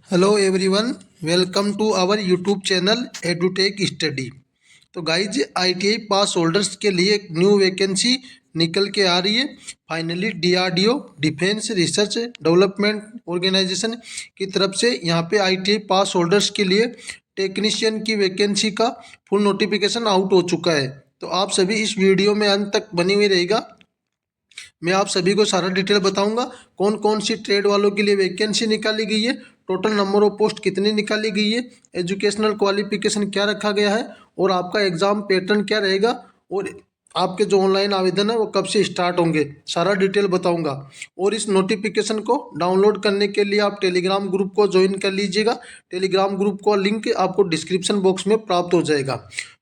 Hello everyone, welcome to our YouTube channel Edutech study. तो guys ITI pass holders के लिए एक new vacancy निकल के आ रही है। Finally DRDO defence research development organisation की तरफ से यहाँ पे आईटीआई पास होल्डर्स के लिए टेक्नीशियन की वैकेंसी का फुल नोटिफिकेशन आउट हो चुका है। तो आप सभी इस वीडियो में अंत तक बनी हुई रहेगा। मैं आप सभी को सारा डिटेल बताऊंगा कौन कौन सी ट्रेड वालों के लिए वैकेंसी निकाली गई है, टोटल नंबर ऑफ पोस्ट कितनी निकाली गई है, एजुकेशनल क्वालिफिकेशन क्या रखा गया है और आपका एग्जाम पैटर्न क्या रहेगा और आपके जो ऑनलाइन आवेदन है वो कब से स्टार्ट होंगे, सारा डिटेल बताऊंगा। और इस नोटिफिकेशन को डाउनलोड करने के लिए आप टेलीग्राम ग्रुप को ज्वाइन कर लीजिएगा। टेलीग्राम ग्रुप का लिंक आपको डिस्क्रिप्शन बॉक्स में प्राप्त हो जाएगा।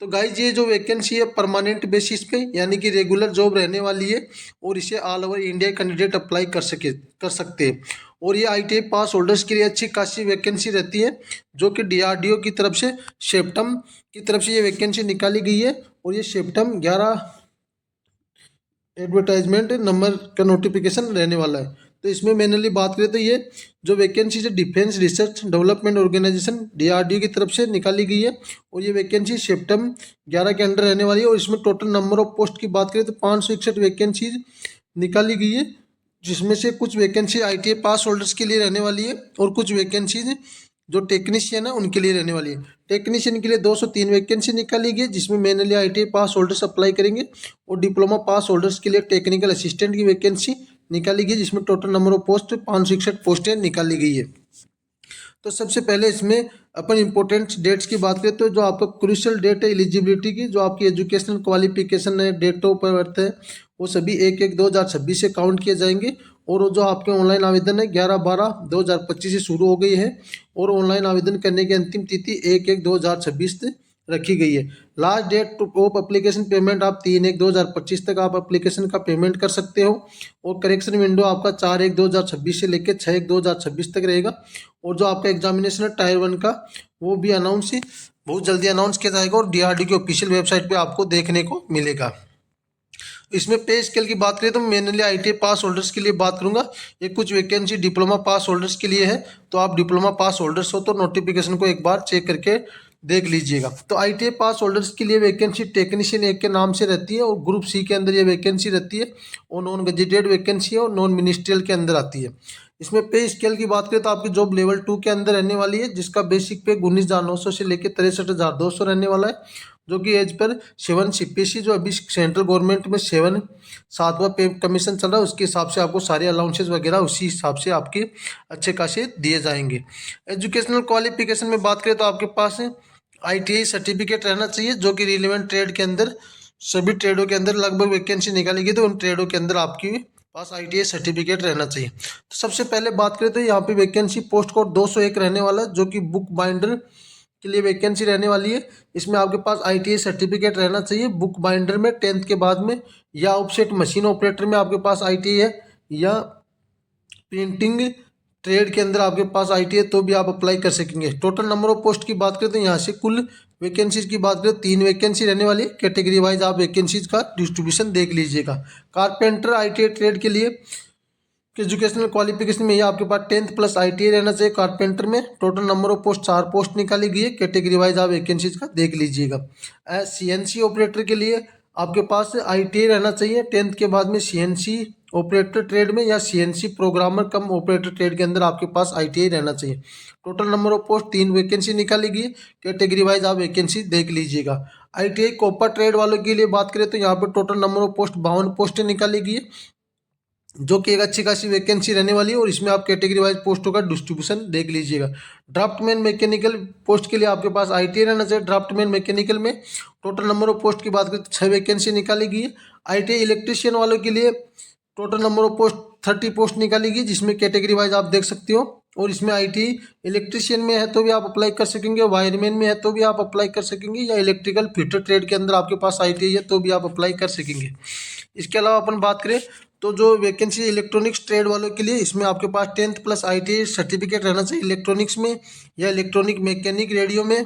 तो गाइज ये जो वैकेंसी है परमानेंट बेसिस पे यानी कि रेगुलर जॉब रहने वाली है और इसे all over India candidate apply कर सकते हैं। और ये आईटीआई पास होल्डर्स के लिए अच्छी खासी वैकेंसी रहती है जो कि डीआरडीओ की तरफ से सेप्टम की तरफ से ये वैकेंसी निकाली गई है। और ये सेप्टम 11 एडवर्टाइजमेंट नंबर का नोटिफिकेशन रहने वाला है। तो इसमें मेनली बात करें तो ये जो वैकेंसी है defence research development organisation DRDO की तरफ से निकाली गई है और ये वैकेंसी सेप्टम 11 के अंडर रहने वाली है। और इसमें टोटल नंबर ऑफ पोस्ट की बात करें तो 561 वैकेंसीज निकाली गई है, जिसमें से कुछ वैकेंसी आईटीआई पास होल्डर्स के लिए रहने वाली है और कुछ वैकेंसीज जो टेक्नीशियन है उनके लिए रहने वाली है। टेक्नीशियन के लिए 203 वैकेंसी निकाली गई है जिसमें mainly ITI pass holders apply करेंगे और डिप्लोमा पास होल्डर्स के लिए टेक्निकल असिस्टेंट की वैकेंसी निकाली गई जिसमें टोटल नंबर ऑफ पोस्ट 561 पोस्टें निकाली गई है। तो सबसे पहले इसमें अपन इंपॉर्टेंट डेट्स की बात करें तो जो आपका क्रूशियल डेट है एलिजिबिलिटी की, जो आपकी एजुकेशनल क्वालिफिकेशन है, डेट ऑफ बर्थ है, वो सभी 1/1/2026 से काउंट किए जाएंगे। और जो आपके ऑनलाइन आवेदन है 11/12/2025 से शुरू हो गई है और ऑनलाइन आवेदन करने की अंतिम तिथि 1/1/2026 रखी गई है। Last date of application payment आप 3/1/2025 तक आप एप्लीकेशन का पेमेंट कर सकते हो और करेक्शन विंडो आपका 4/1/2026 से लेकर 6/1/2026 तक रहेगा। और जो आपका एग्जामिनेशन है टायर 1 का वो भी बहुत जल्दी अनाउंस किया जाएगा और डीआरडी की ऑफिशियल वेबसाइट पे आपको देखने को मिलेगा। इसमें पे स्केल की बात करें तो मेनली आईटीआई पास होल्डर्स के लिए बात करूंगा। ये कुछ वैकेंसी डिप्लोमा पास होल्डर्स के लिए है, तो आप डिप्लोमा पास होल्डर्स हो तो नोटिफिकेशन को एक बार चेक करके देख लीजिएगा। तो आईटीआई पास होल्डर्स के लिए वैकेंसी टेक्नीशियन 1 के नाम से रहती है और ग्रुप सी के अंदर ये वैकेंसी रहती है और नॉन गजेटेड वैकेंसी है और नॉन मिनिस्ट्रियल के अंदर आती है। इसमें पे स्केल की बात करें तो आपकी जॉब लेवल 2 के अंदर रहने वाली है जिसका बेसिक पे 19,900 से लेकर 63,200 रहने वाला है, जो कि एज पर 7 सीपीएससी जो अभी सेंट्रल गवर्नमेंट में 7वां पे कमीशन चल रहा है उसके हिसाब से आपको सारे अलाउंसेस वगैरह उसी हिसाब से आपके अच्छे खासे दिए जाएंगे। एजुकेशनल क्वालिफिकेशन में बात करें तो आपके पास आईटीआई सर्टिफिकेट रहना चाहिए जो कि रिलेवेंट ट्रेड के अंदर सभी ट्रेडों के अंदर लगभग वैकेंसी निकाली गई तो उन ट्रेडों के अंदर आपकी पास आईटीआई सर्टिफिकेट रहना चाहिए। तो सबसे पहले बात करें तो यहाँ पे वैकेंसी पोस्ट कोड 201 रहने वाला है जो कि बुक बाइंडर के लिए वैकेंसी रहने वाली है। इसमें आपके पास आईटीआई सर्टिफिकेट रहना चाहिए बुक बाइंडर में 10th के बाद में, या ऑफसेट मशीन ऑपरेटर में आपके पास आईटीआई है, या प्रिंटिंग ट्रेड के अंदर आपके पास आईटीआई तो भी आप अप्लाई कर सकेंगे। टोटल नंबर ऑफ पोस्ट की बात करें तो यहाँ से कुल वैकेंसीज की बात करें 3 वैकेंसी रहने वाली है। कैटेगरी वाइज आप वैकेंसीज का डिस्ट्रीब्यूशन देख लीजिएगा। कारपेंटर आईटीआई ट्रेड के लिए एजुकेशनल क्वालिफिकेशन में ये आपके पास 10th प्लस आईटीआई रहना चाहिए कारपेंटर में। Total number of post 4 post निकाली गई है। कैटेगरी वाइज आप वैकेंसीज का देख लीजिएगा। सीएनसी ऑपरेटर के लिए आपके पास आईटीआई रहना चाहिए 10th के बाद में सीएनसी ऑपरेटर ट्रेड में, या सीएनसी प्रोग्रामर कम ऑपरेटर ट्रेड के अंदर आपके पास आईटीआई रहना चाहिए। Total number of post 3 vacancy निकाली गई है। कैटेगरी वाइज आप वैकेंसी देख लीजिएगा। आईटीआई कॉपर ट्रेड वालों के लिए बात करें तो यहाँ पर टोटल नंबर ऑफ पोस्ट 52 पोस्टें निकाली गई है जो कि एक अच्छी खासी वैकेंसी रहने वाली है और इसमें आप कैटेगरी वाइज पोस्टों का डिस्ट्रीब्यूशन देख लीजिएगा। ड्राफ्टमैन मैकेनिकल पोस्ट के लिए आपके पास आईटीआई रहना चाहिए। ड्राफ्टमैन मैकेनिकल में टोटल नंबर ऑफ पोस्ट की बात करें तो 6 वैकेंसी निकाली गई है। आईटीआई इलेक्ट्रीशियन वालों के लिए total number of post 30 post निकाली गई जिसमें कैटेगरी वाइज आप देख सकते हो। और इसमें आईटीआई इलेक्ट्रीशियन में है तो भी आप अप्लाई कर सकेंगे, वायरमैन में है तो भी आप अप्लाई कर सकेंगे, या इलेक्ट्रिकल फिटर ट्रेड के अंदर आपके पास आईटीआई है तो भी आप अप्लाई कर सकेंगे। इसके अलावा अपन बात करें तो जो वैकेंसी इलेक्ट्रॉनिक्स ट्रेड वालों के लिए इसमें आपके पास 10th प्लस आईटीआई सर्टिफिकेट रहना चाहिए इलेक्ट्रॉनिक्स में, या इलेक्ट्रॉनिक मैकेनिक रेडियो में,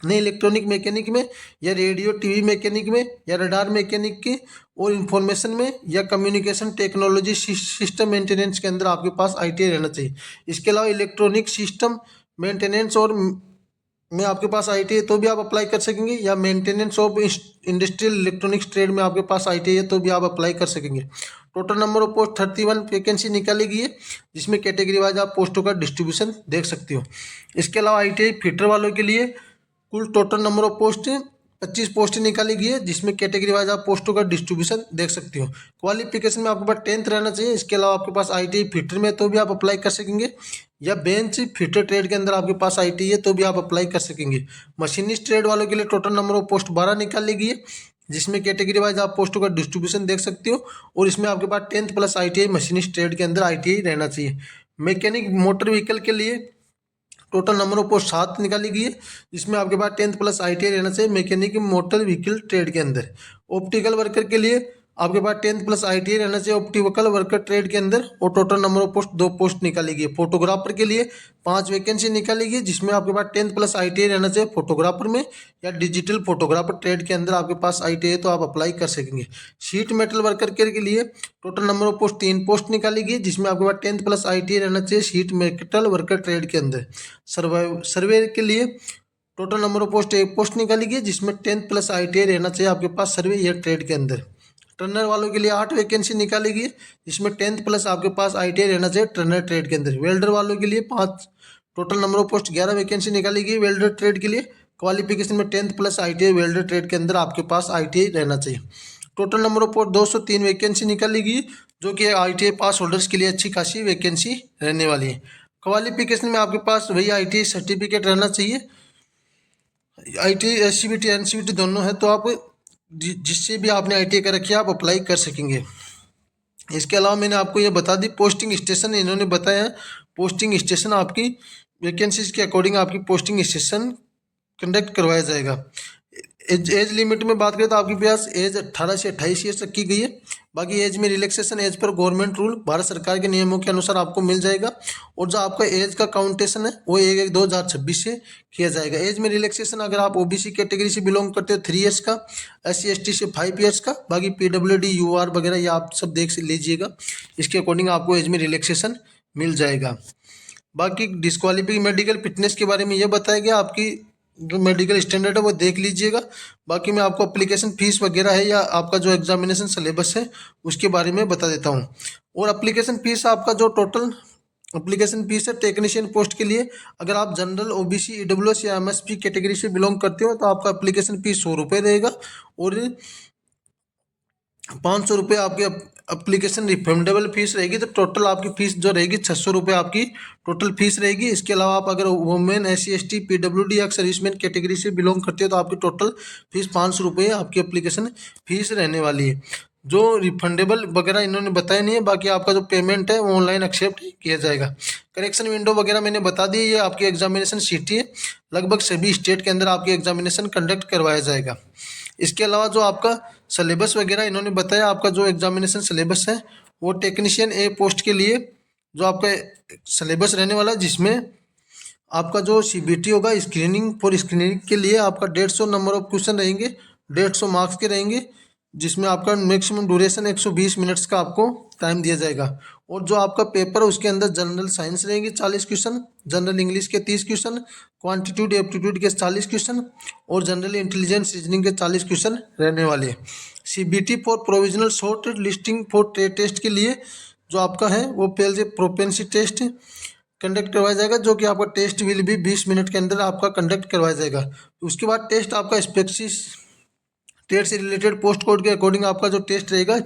नहीं इलेक्ट्रॉनिक मैकेनिक में या रेडियो टीवी मैकेनिक में या रडार मैकेनिक के और इंफॉर्मेशन में या कम्युनिकेशन टेक्नोलॉजी सिस्टम मेंटेनेंस के अंदर आपके पास आईटीआई रहना चाहिए। इसके अलावा इलेक्ट्रॉनिक सिस्टम मेंटेनेंस और में आपके पास आईटीआई तो भी आप अप्लाई कर सकेंगे, या maintenance of industrial electronics trade में आपके पास आईटीआई है तो भी आप अप्लाई कर सकेंगे। Total number of post 31 vacancy निकाली गई है, जिसमें कैटेगरी वाइज आप पोस्टों का डिस्ट्रीब्यूशन देख सकते हो। इसके अलावा आईटीआई फिटर वालों के लिए कुल total number of post 25 post निकाली गई है, जिसमें कैटेगरी वाइज आप पोस्टों का डिस्ट्रीब्यूशन देख सकते हो। क्वालिफिकेशन में आपके पास 10th रहना चाहिए। इसके अलावा आपके पास आईटीआई फिटर में तो भी आप अप्लाई कर सकेंगे, या बेंच फिटर ट्रेड के अंदर आपके पास आईटीआई है तो भी आप अप्लाई कर सकेंगे। मशीनिस्ट ट्रेड वालों के लिए टोटल नंबर ऑफ पोस्ट 12 निकाली गई है, जिसमें कैटेगरी वाइज आप पोस्टों का डिस्ट्रीब्यूशन देख सकते हो, और इसमें आपके पास 10th plus ITI machinist trade के अंदर आईटीआई रहना चाहिए। मैकेनिक मोटर व्हीकल के लिए टोटल नंबर ऑफ पोस्ट 7 निकाली गई है, जिसमें आपके पास 10th प्लस आईटीआई रहना चाहिए मैकेनिक मोटर व्हीकल ट्रेड के अंदर। ऑप्टिकल वर्कर के लिए आपके पास 10th प्लस आईटीआई रहना चाहिए ऑप्टिकल वर्कर ट्रेड के अंदर, और total number of post 2 post निकाली गई है। फोटोग्राफर के लिए 5 वैकेंसी निकाली गई, जिसमें आपके पास 10th प्लस आईटीआई रहना चाहिए फोटोग्राफर में, या डिजिटल फोटोग्राफर ट्रेड के अंदर आपके पास आईटीआई तो आप अप्लाई कर सकेंगे। शीट मेटल वर्कर के लिए total number of post 3 post निकाली गई, जिसमें आपके पास 10th प्लस आईटीआई रहना चाहिए शीट मेटल वर्कर ट्रेड के अंदर। सर्वे के लिए total number of post 1 post निकाली गई, जिसमें 10th प्लस आईटीआई रहना चाहिए आपके पास सर्वे या ट्रेड के अंदर। टर्नर वालों के लिए 8 वैकेंसी निकाली गई, जिसमें 10th प्लस आपके पास आईटीआई रहना चाहिए टर्नर ट्रेड के अंदर। वेल्डर वालों के लिए 5 total number of post 11 vacancy निकाली गई वेल्डर ट्रेड के लिए। क्वालिफिकेशन में 10th plus ITI welder trade के अंदर आपके पास आईटीआई रहना चाहिए। Total number of post 203 vacancy निकाली गई, जो कि आईटीआई पास होल्डर्स के लिए अच्छी खासी वैकेंसी रहने वाली है। क्वालिफिकेशन में आपके पास वही आईटीआई सर्टिफिकेट रहना चाहिए। आईटीआई एससीबीटी एनसीबीटी दोनों है, तो आप जिससे भी आपने आईटीआई कर रखी है आप अप्लाई कर सकेंगे। इसके अलावा मैंने आपको ये बता दी पोस्टिंग स्टेशन इन्होंने बताया। पोस्टिंग स्टेशन आपकी वैकेंसीज के अकॉर्डिंग आपकी पोस्टिंग स्टेशन कंडक्ट करवाया जाएगा। एज लिमिट में बात करें तो आपके पास एज 18 से 28 ईयर्स तक की गई है। बाकी एज में रिलैक्सेशन एज पर गवर्नमेंट रूल भारत सरकार के नियमों के अनुसार आपको मिल जाएगा, और जो आपका एज का काउंटेशन है वो 1/1/2026 से किया जाएगा। एज में रिलैक्सेशन अगर आप ओबीसी कैटेगरी से बिलोंग करते हो 3 ईयर्स का, SC/ST से 5 ईयर्स का, बाकी PWD UR वगैरह ये आप सब देख लीजिएगा, इसके अकॉर्डिंग आपको एज में रिलैक्सेशन मिल जाएगा। बाकी डिस्क्वालिफिकेशन मेडिकल फिटनेस के बारे में ये बताया गया, आपकी जो मेडिकल स्टैंडर्ड है वो देख लीजिएगा। बाकी मैं आपको एप्लीकेशन फीस वगैरह है या आपका जो एग्जामिनेशन सिलेबस है उसके बारे में बता देता हूँ। और एप्लीकेशन फीस आपका जो टोटल एप्लीकेशन फीस है टेक्नीशियन पोस्ट के लिए, अगर आप जनरल OBC EWS या MSP कैटेगरी से बिलोंग करते हो तो आपका एप्लीकेशन फीस 100 रुपये रहेगा, और 500 रुपये आपके एप्लीकेशन रिफंडेबल फीस रहेगी। तो टोटल आपकी फीस जो रहेगी 600 रुपये आपकी टोटल फीस रहेगी। इसके अलावा आप अगर वुमेन SC/ST PWD या सर्विसमैन कैटेगरी से बिलोंग करते हो तो आपकी टोटल फीस 500 रुपये आपकी एप्लीकेशन फीस रहने वाली है। जो रिफंडेबल वगैरह इन्होंने बताया नहीं है, बाकी आपका जो पेमेंट है वो ऑनलाइन एक्सेप्ट किया जाएगा। करेक्शन विंडो वगैरह मैंने बता दी, ये आपकी एग्जामिनेशन सिटी है, लगभग सभी स्टेट के अंदर आपकी एग्जामिनेशन कंडक्ट करवाया जाएगा। इसके अलावा जो आपका सिलेबस वगैरह इन्होंने बताया, आपका जो एग्जामिनेशन सिलेबस है वो टेक्नीशियन ए पोस्ट के लिए जो आपका सिलेबस रहने वाला है, जिसमें आपका जो CBT होगा स्क्रीनिंग के लिए आपका 150 नंबर ऑफ क्वेश्चन रहेंगे, 150 मार्क्स के रहेंगे, जिसमें आपका मैक्सिमम ड्यूरेशन 120 मिनट्स का आपको टाइम दिया जाएगा। और जो आपका पेपर है उसके अंदर जनरल साइंस रहेंगे 40 क्वेश्चन, जनरल इंग्लिश के 30 क्वेश्चन, क्वांटिट्यूड एप्टीट्यूड के 40 क्वेश्चन, और जनरल इंटेलिजेंस रीजनिंग के 40 क्वेश्चन रहने वाले हैं। CBT for provisional short listing for test के लिए जो आपका है वो पहले प्रोपेंसी टेस्ट कंडक्ट करवाया जाएगा, जो कि आपका टेस्ट विल भी 20 मिनट के अंदर आपका कंडक्ट करवाया जाएगा। उसके बाद टेस्ट आपका स्पेसिस टेट से रिलेटेड पोस्ट कोड के अकॉर्डिंग आपका जो टेस्ट रहेगा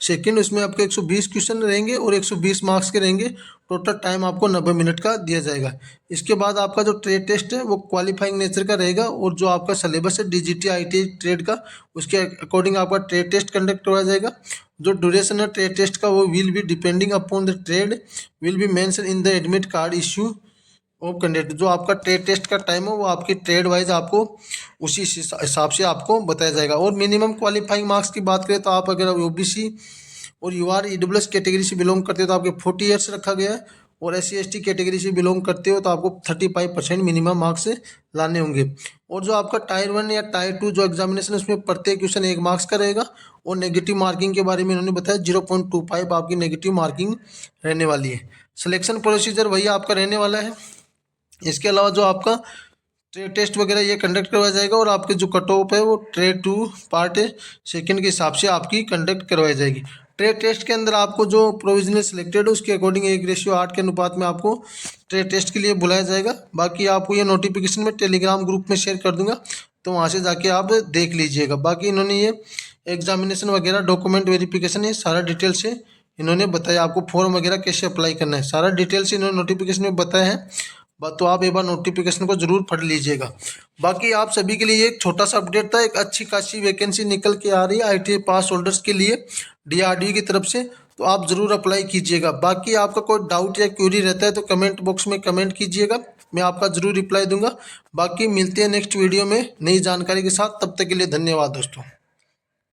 सेकंड, उसमें आपके 120 क्वेश्चन रहेंगे और 120 मार्क्स के रहेंगे। टोटल टाइम आपको 90 मिनट का दिया जाएगा। इसके बाद आपका जो ट्रेड टेस्ट है वो क्वालिफाइंग नेचर का रहेगा, और जो आपका सिलेबस है DGT ITI ट्रेड का उसके अकॉर्डिंग आपका ट्रेड टेस्ट कंडक्ट करवाया जाएगा। जो ड्यूरेशन है ट्रेड टेस्ट का वो will be depending upon the trade will be mention in the admit card issue of candidate. जो आपका ट्रेड टेस्ट का टाइम है वो आपकी ट्रेड वाइज आपको उसी हिसाब से आपको बताया जाएगा। और मिनिमम क्वालिफाइंग मार्क्स की बात करें तो आप अगर OBC और UR EWS कैटेगरी से बिलोंग करते हैं तो आपके 40 ईयर्स रखा गया है, और SC/ST कैटेगरी से बिलोंग करते हो तो आपको 35% मिनिमम मार्क्स लाने होंगे। और जो आपका टायर 1 या टायर 2 जो एग्जामिनेशन है उसमें प्रत्येक क्वेश्चन 1 मार्क्स का रहेगा। और नेगेटिव मार्किंग के बारे में इन्होंने बताया 0.25 आपकी नेगेटिव मार्किंग रहने वाली है। सिलेक्शन प्रोसीजर वही आपका रहने वाला है। इसके अलावा जो आपका ट्रेड टेस्ट वगैरह ये कंडक्ट करवाया जाएगा और आपके जो कट ऑफ है वो ट्रेड 2 पार्ट सेकंड के हिसाब से आपकी कंडक्ट करवाई जाएगी। ट्रेड टेस्ट के अंदर आपको जो प्रोविजनल सिलेक्टेड है उसके अकॉर्डिंग 1:8 के अनुपात में आपको ट्रेड टेस्ट के लिए बुलाया जाएगा। बाकी आपको ये नोटिफिकेशन में टेलीग्राम ग्रुप में शेयर कर दूंगा, तो वहाँ से जाके आप देख लीजिएगा। बाकी इन्होंने ये एग्जामिनेशन वगैरह डॉक्यूमेंट वेरिफिकेशन ये सारा डिटेल से इन्होंने बताया, आपको फॉर्म वगैरह कैसे अप्लाई करना है सारा डिटेल से इन्होंने नोटिफिकेशन में बताया है। तो आप एक बार नोटिफिकेशन को जरूर पढ़ लीजिएगा। बाकी आप सभी के लिए एक छोटा सा अपडेट था, एक अच्छी खासी वैकेंसी निकल के आ रही है ITI पास होल्डर्स के लिए DRDO की तरफ से, तो आप ज़रूर अप्लाई कीजिएगा। बाकी आपका कोई डाउट या क्वेरी रहता है तो कमेंट बॉक्स में कमेंट कीजिएगा, मैं आपका ज़रूर रिप्लाई दूंगा। बाकी मिलते हैं नेक्स्ट वीडियो में नई जानकारी के साथ, तब तक के लिए धन्यवाद दोस्तों।